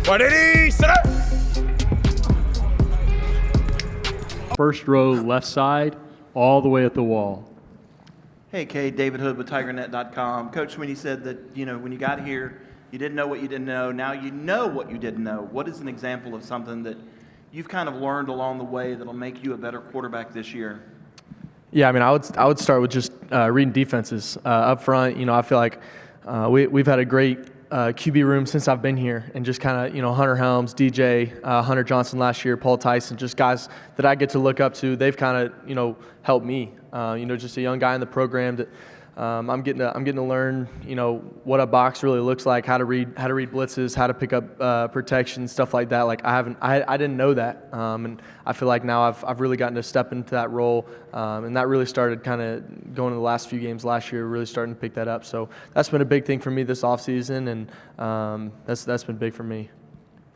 180, center. First row, left side, all the way at the wall. Hey, Cade, David Hood with TigerNet.com. Coach Sweeney said that, when you got here, you didn't know what you didn't know. Now you know what you didn't know. What is an example of something that you've kind of learned along the way that'll make you a better quarterback this year? Yeah, I mean, I would start with just reading defenses up front. I feel like we've had a great QB room since I've been here, and just kind of Hunter Helms, DJ, Hunter Johnson last year, Paul Tyson, just guys that I get to look up to. They've kind of helped me. Just a young guy in the program that I'm getting to learn what a box really looks like, how to read blitzes, how to pick up protection, stuff like that. Like I didn't know that, and I feel like now I've really gotten to step into that role, and that really started kind of going to the last few games last year, really starting to pick that up. So that's been a big thing for me this offseason, and that's been big for me.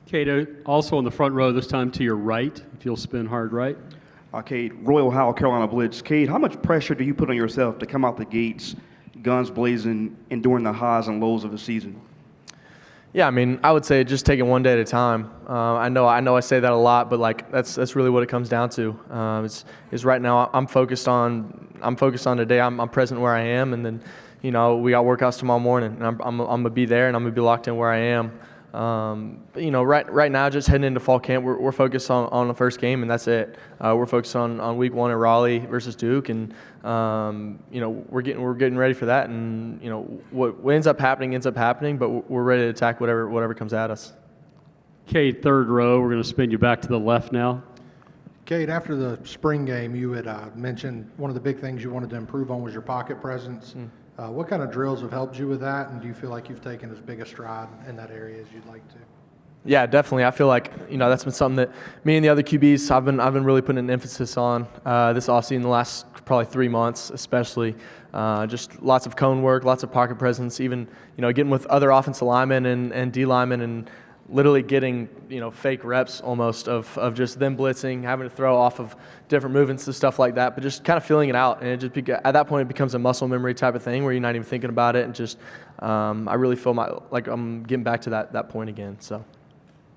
Cade, also on the front row, this time to your right, if you'll spin hard right. Cade, Royal Howell, Carolina Blitz. Cade, how much pressure do you put on yourself to come out the gates, guns blazing, and during the highs and lows of the season? Yeah, I mean, I would say just take it one day at a time. I know I say that a lot, but like that's really what it comes down to. Is right now I'm focused on today. I'm present where I am, and then we got workouts tomorrow morning, and I'm gonna be there, and I'm gonna be locked in where I am. Right now, just heading into fall camp, we're focused on the first game, and that's it. We're focused on week 1 at Raleigh versus Duke, and we're getting ready for that. And what ends up happening, but we're ready to attack whatever comes at us. Cade, third row, we're going to spin you back to the left now. Cade, after the spring game, you had mentioned one of the big things you wanted to improve on was your pocket presence. What kind of drills have helped you with that, and do you feel like you've taken as big a stride in that area as you'd like to? Yeah, definitely. I feel like that's been something that me and the other QBs I've been really putting an emphasis on this offseason, the last probably 3 months, especially. Just lots of cone work, lots of pocket presence, even getting with other offensive linemen and D linemen, and literally getting fake reps almost of just them blitzing, having to throw off of different movements and stuff like that, but just kind of feeling it out. And it just at that point it becomes a muscle memory type of thing where you're not even thinking about it, and just I really feel like I'm getting back to that point again. So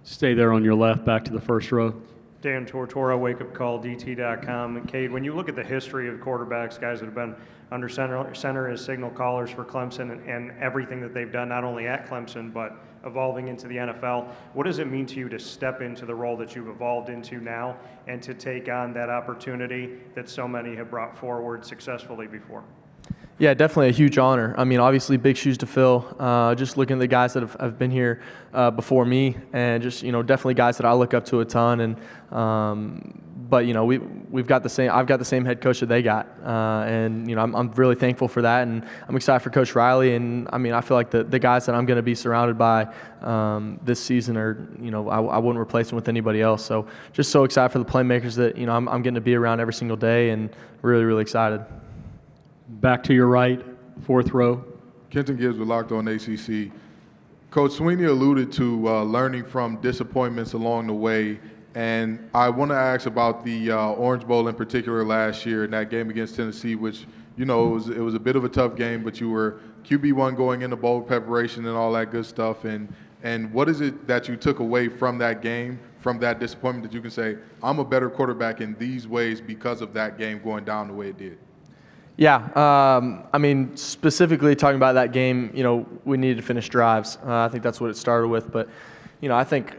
stay there on your left, back to the first row. Dan Tortora, wakeupcalldt.com. And Cade, when you look at the history of quarterbacks, guys that have been under center as signal callers for Clemson, and everything that they've done, not only at Clemson, but evolving into the NFL, what does it mean to you to step into the role that you've evolved into now and to take on that opportunity that so many have brought forward successfully before? Yeah, definitely a huge honor. I mean, obviously big shoes to fill. Just looking at the guys that have been here before me, and just definitely guys that I look up to a ton. And but we've got the same. I've got the same head coach that they got, and I'm really thankful for that. And I'm excited for Coach Riley. And I mean, I feel like the guys that I'm going to be surrounded by this season are I wouldn't replace them with anybody else. So just so excited for the playmakers that I'm getting to be around every single day, and really excited. Back to your right, fourth row. Kenton Gibbs with Locked On ACC. Coach Sweeney alluded to learning from disappointments along the way, and I want to ask about the Orange Bowl in particular last year, in that game against Tennessee, which it was a bit of a tough game, but you were QB1 going into bowl preparation and all that good stuff. And what is it that you took away from that game, from that disappointment, that you can say, I'm a better quarterback in these ways because of that game going down the way it did? Yeah, I mean, specifically talking about that game, we needed to finish drives. I think that's what it started with. But, I think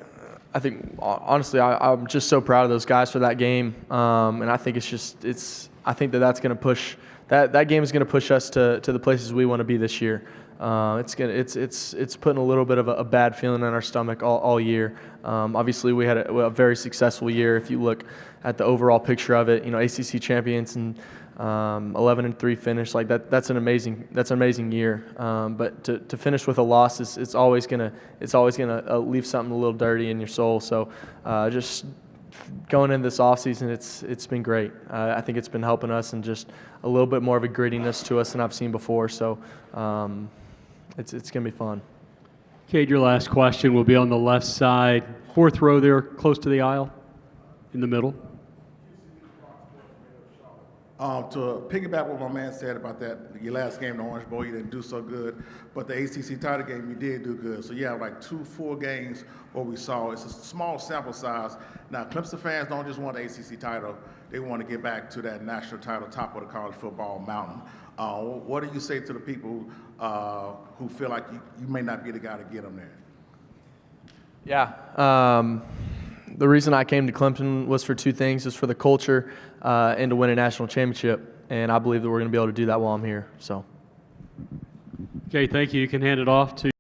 honestly, I'm just so proud of those guys for that game. And I think I think that's going to push that game is going to push us to the places we want to be this year. It's putting a little bit of a bad feeling in our stomach all year. Obviously, we had a very successful year. If you look at the overall picture of it, ACC champions and 11-3 finish, like that's an amazing year. But to finish with a loss it's always gonna leave something a little dirty in your soul. So just going into this offseason, it's been great. I think it's been helping us, and just a little bit more of a grittiness to us than I've seen before. So it's gonna be fun. Cade, your last question will be on the left side, fourth row there, close to the aisle, in the middle. To piggyback what my man said about that, your last game, the Orange Bowl, you didn't do so good, but the ACC title game, you did do good. So you have like 2 full games where we saw. It's a small sample size. Now, Clemson fans don't just want the ACC title. They want to get back to that national title, top of the college football mountain. What do you say to the people who feel like you may not be the guy to get them there? Yeah. The reason I came to Clemson was for 2 things: just for the culture and to win a national championship. And I believe that we're going to be able to do that while I'm here. So. Okay, thank you. You can hand it off to